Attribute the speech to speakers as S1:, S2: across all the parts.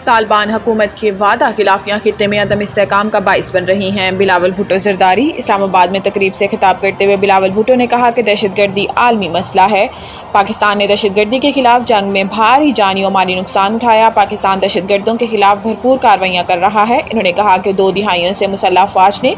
S1: طالبان حکومت کی وعدہ خلافیاں خطے میں عدم استحکام کا باعث بن رہی ہیں۔ بلاول بھٹو زرداری اسلام آباد میں تقریب سے خطاب کرتے ہوئے بلاول بھٹو نے کہا کہ دہشت گردی عالمی مسئلہ ہے۔ پاکستان نے دہشت گردی کے خلاف جنگ میں بھاری جانی و مالی نقصان اٹھایا۔ پاکستان دہشت گردوں کے خلاف بھرپور کارروائیاں کر رہا ہے۔ انہوں نے کہا کہ 2 دہائیوں سے مسلح افواج نے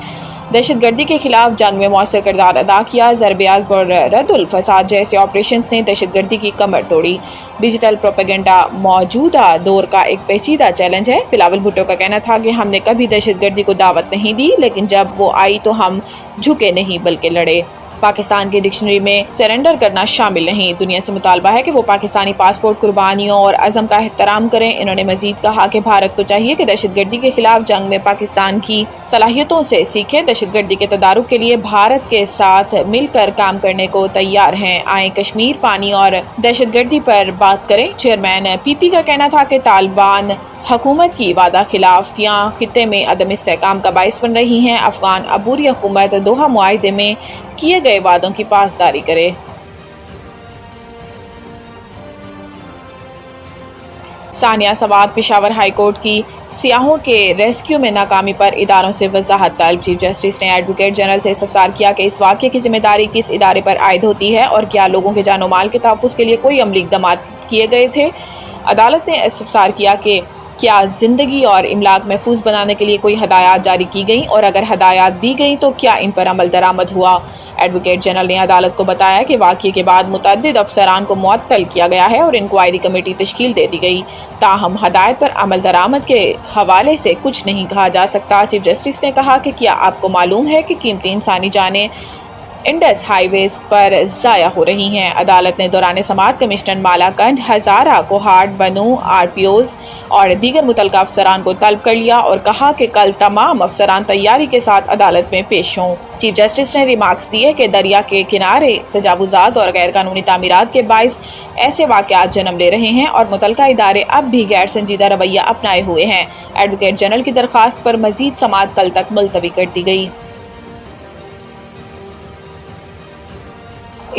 S1: دہشت گردی کے خلاف جنگ میں مؤثر کردار ادا کیا۔ ضرب عضب اور رد الفساد جیسے آپریشنز نے دہشت گردی کی کمر توڑی۔ ڈیجیٹل پروپیگنڈا موجودہ دور کا ایک پیچیدہ چیلنج ہے۔ بلاول بھٹو کا کہنا تھا کہ ہم نے کبھی دہشت گردی کو دعوت نہیں دی، لیکن جب وہ آئی تو ہم جھکے نہیں بلکہ لڑے۔ پاکستان کی ڈکشنری میں سرنڈر کرنا شامل نہیں۔ دنیا سے مطالبہ ہے کہ وہ پاکستانی پاسپورٹ قربانیوں اور عزم کا احترام کریں۔ انہوں نے مزید کہا کہ بھارت کو چاہیے کہ دہشت گردی کے خلاف جنگ میں پاکستان کی صلاحیتوں سے سیکھے۔ دہشت گردی کے تدارک کے لیے بھارت کے ساتھ مل کر کام کرنے کو تیار ہیں۔ آئیں کشمیر، پانی اور دہشت گردی پر بات کریں۔ چیئرمین پی پی کا کہنا تھا کہ طالبان حکومت کی وعدہ خلافیاں خطے میں عدم استحکام کا باعث بن رہی ہیں۔ افغان عبوری حکومت دوحہ معاہدے میں کیے گئے وعدوں کی پاسداری کرے۔ ثانیہ سوات پشاور ہائی کورٹ کی سیاحوں کے ریسکیو میں ناکامی پر اداروں سے وضاحت طلب۔ چیف جسٹس نے ایڈوکیٹ جنرل سے استفسار کیا کہ اس واقعے کی ذمہ داری کس ادارے پر عائد ہوتی ہے اور کیا لوگوں کے جان و مال کے تحفظ کے لیے کوئی عملی اقدامات کیے گئے تھے۔ عدالت نے استفسار کیا کہ کیا زندگی اور املاک محفوظ بنانے کے لیے کوئی ہدایات جاری کی گئیں، اور اگر ہدایات دی گئیں تو کیا ان پر عمل درآمد ہوا۔ ایڈوکیٹ جنرل نے عدالت کو بتایا کہ واقعے کے بعد متعدد افسران کو معطل کیا گیا ہے اور انکوائری کمیٹی تشکیل دے دی گئی، تاہم ہدایت پر عمل درآمد کے حوالے سے کچھ نہیں کہا جا سکتا۔ چیف جسٹس نے کہا کہ کیا آپ کو معلوم ہے کہ قیمتی انسانی جانیں انڈس ہائی ویز پر ضائع ہو رہی ہیں۔ عدالت نے دوران سماعت کمشنر مالا کنڈ، ہزارہ، کوہاٹ، بنوں، آر پی اوز اور دیگر متعلقہ افسران کو طلب کر لیا اور کہا کہ کل تمام افسران تیاری کے ساتھ عدالت میں پیش ہوں۔ چیف جسٹس نے ریمارکس دیے کہ دریا کے کنارے تجاوزات اور غیر قانونی تعمیرات کے باعث ایسے واقعات جنم لے رہے ہیں اور متعلقہ ادارے اب بھی غیر سنجیدہ رویہ اپنائے ہوئے ہیں۔ ایڈوکیٹ جنرل کی درخواست پر مزید سماعت کل تک ملتوی کر دی گئی۔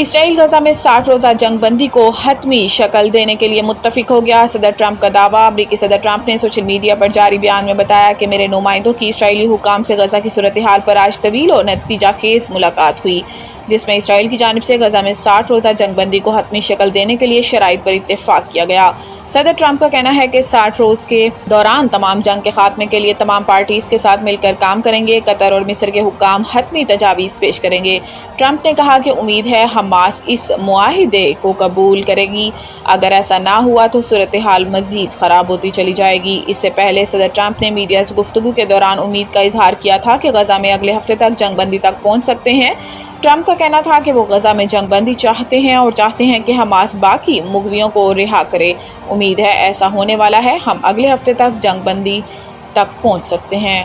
S1: اسرائیل غزہ میں 60 روزہ جنگ بندی کو حتمی شکل دینے کے لیے متفق ہو گیا۔ صدر ٹرمپ کا دعویٰ۔ امریکی صدر ٹرمپ نے سوشل میڈیا پر جاری بیان میں بتایا کہ میرے نمائندوں کی اسرائیلی حکام سے غزہ کی صورتحال پر آج طویل و نتیجہ خیز ملاقات ہوئی، جس میں اسرائیل کی جانب سے غزہ میں 60 روزہ جنگ بندی کو حتمی شکل دینے کے لیے شرائط پر اتفاق کیا گیا۔ صدر ٹرمپ کا کہنا ہے کہ 60 روز کے دوران تمام جنگ کے خاتمے کے لیے تمام پارٹیز کے ساتھ مل کر کام کریں گے۔ قطر اور مصر کے حکام حتمی تجاویز پیش کریں گے۔ ٹرمپ نے کہا کہ امید ہے حماس اس معاہدے کو قبول کرے گی، اگر ایسا نہ ہوا تو صورتحال مزید خراب ہوتی چلی جائے گی۔ اس سے پہلے صدر ٹرمپ نے میڈیا سے گفتگو کے دوران امید کا اظہار کیا تھا کہ غزہ میں اگلے ہفتے تک جنگ بندی تک پہنچ سکتے ہیں۔ ٹرمپ کا کہنا تھا کہ وہ غزہ میں جنگ بندی چاہتے ہیں اور چاہتے ہیں کہ حماس باقی مغویوں کو رہا کرے۔ امید ہے ایسا ہونے والا ہے، ہم اگلے ہفتے تک جنگ بندی تک پہنچ سکتے ہیں۔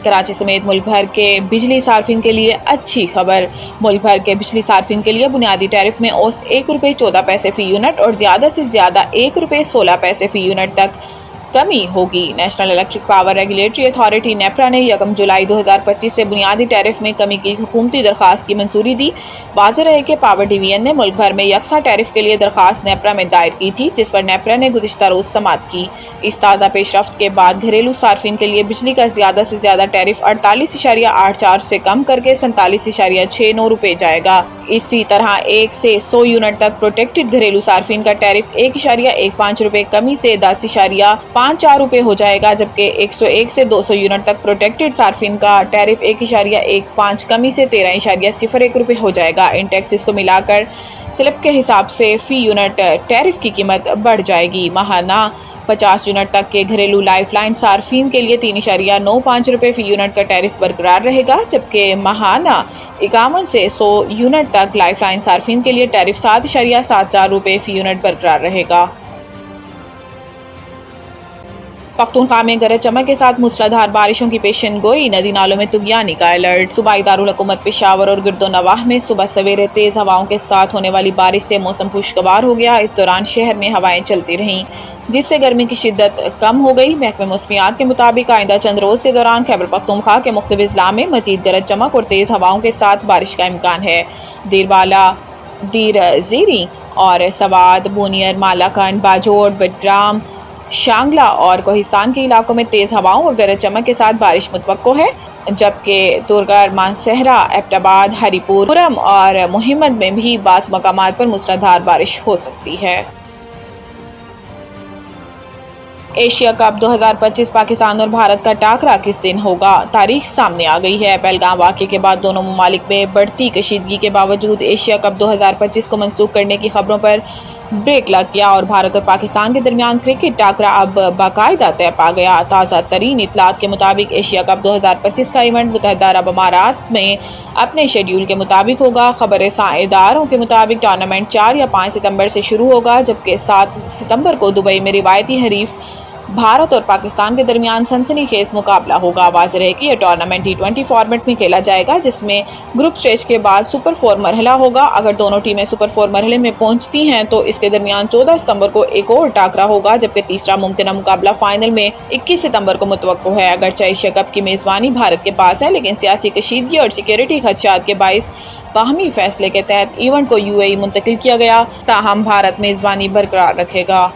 S1: کراچی سمیت ملک بھر کے بجلی صارفین کے لیے اچھی خبر۔ ملک بھر کے بجلی صارفین کے لیے بنیادی ٹیرف میں اوسط ₹1.14 فی یونٹ اور زیادہ سے زیادہ ₹1.16 فی یونٹ تک کمی ہوگی۔ National electric power regulatory authority NEPRA نے 1 جولائی 2025 سے بنیادی ٹیرف میں کمی کی حکومتی درخواست کی منظوری دی۔ واضح رہے کہ پاور ڈویژن نے ملک بھر میں یکساں ٹیرف کے لیے درخواست نیپرا میں دائر کی تھی، جس پر نیپرا نے گزشتہ روز سماعت کی۔ اس تازہ پیش رفت کے بعد گھریلو صارفین کے لیے بجلی کا زیادہ سے زیادہ ٹیرف 48.84 سے کم کر کے ₹47.69 جائے گا۔ اسی طرح 1 سے 100 یونٹ تک پروٹیکٹڈ گھریلو صارفین کا ٹیرف ₹1.15 کمی سے ₹10.54 ہو جائے گا، جبکہ 101 سے 200 یونٹ تک پروٹیکٹڈ صارفین کا ٹیرف ₹1.15 کمی سے ₹13.01 ہو جائے گا۔ ان ٹیکسز کو ملا کر سلپ کے حساب سے فی یونٹ ٹیرف کی قیمت بڑھ جائے گی۔ ماہانہ 50 یونٹ تک کے گھریلو لائف لائن صارفین کے لیے ₹3.95 فی یونٹ کا ٹیرف برقرار رہے گا، جبکہ ماہانہ 51 سے 100 یونٹ تک لائف لائن صارفین کے لیے ٹیرف ₹7.74 فی یونٹ برقرار رہے گا۔ پختونخوا میں گرج چمک کے ساتھ موسلادھار بارشوں کی پیشن گوئی، ندی نالوں میں طغیانی کا الرٹ۔ صوبائی دارالحکومت پشاور اور گرد و نواح میں صبح سویرے تیز ہواؤں کے ساتھ ہونے والی بارش سے موسم خوشگوار ہو گیا۔ اس دوران شہر میں ہوائیں چلتی رہیں، جس سے گرمی کی شدت کم ہو گئی۔ محکمہ موسمیات کے مطابق آئندہ چند روز کے دوران خیبر پختونخوا کے مختلف اضلاع میں مزید گرج چمک اور تیز ہواؤں کے ساتھ بارش کا امکان ہے۔ دیر بالا دیر زیری اور سوات، بونیر، مالاکنڈ، باجوڑ، بٹگرام، شانگلہ اور کوہستان کے علاقوں میں تیز ہواؤں اور گرج چمک کے ساتھ بارش متوقع ہے، جبکہ درگر، مانسہرہ، ایبٹ آباد، ہری پورم اور مہمد میں بھی بعض مقامات پر موسلادھار بارش ہو سکتی ہے۔ ایشیا کپ 2025 پاکستان اور بھارت کا ٹاکرا کس دن ہوگا؟ تاریخ سامنے آ گئی ہے۔ پہلگام واقعے کے بعد دونوں ممالک میں بڑھتی کشیدگی کے باوجود ایشیا کپ 2025 کو منسوخ کرنے کی خبروں پر بریک لگ گیا اور بھارت اور پاکستان کے درمیان کرکٹ ٹاکرا اب باقاعدہ طے پا گیا۔ تازہ ترین اطلاعات کے مطابق ایشیا کپ 2025 کا ایونٹ متحدہ عرب امارات میں اپنے شیڈیول کے مطابق ہوگا۔ خبر رساں اداروں کے مطابق ٹورنامنٹ 4 یا 5 ستمبر سے شروع ہوگا، جبکہ 7 ستمبر کو دبئی میں روایتی حریف بھارت اور پاکستان کے درمیان سنسنی خیز مقابلہ ہوگا۔ واضح ہے کہ یہ ٹورنامنٹ T20 فارمیٹ میں کھیلا جائے گا، جس میں گروپ سٹیج کے بعد سپر 4 مرحلہ ہوگا۔ اگر دونوں ٹیمیں سپر 4 مرحلے میں پہنچتی ہیں تو اس کے درمیان 14 ستمبر کو ایک اور ٹاکرا ہوگا، جبکہ تیسرا ممکنہ مقابلہ فائنل میں 21 ستمبر کو متوقع ہے۔ اگرچہ ایشیا کپ کی میزبانی بھارت کے پاس ہے، لیکن سیاسی کشیدگی اور سیکیورٹی خدشات کے باعث باہمی فیصلے کے تحت ایونٹ کو UAE منتقل کیا گیا، تاہم بھارت میزبانی برقرار رکھے گا۔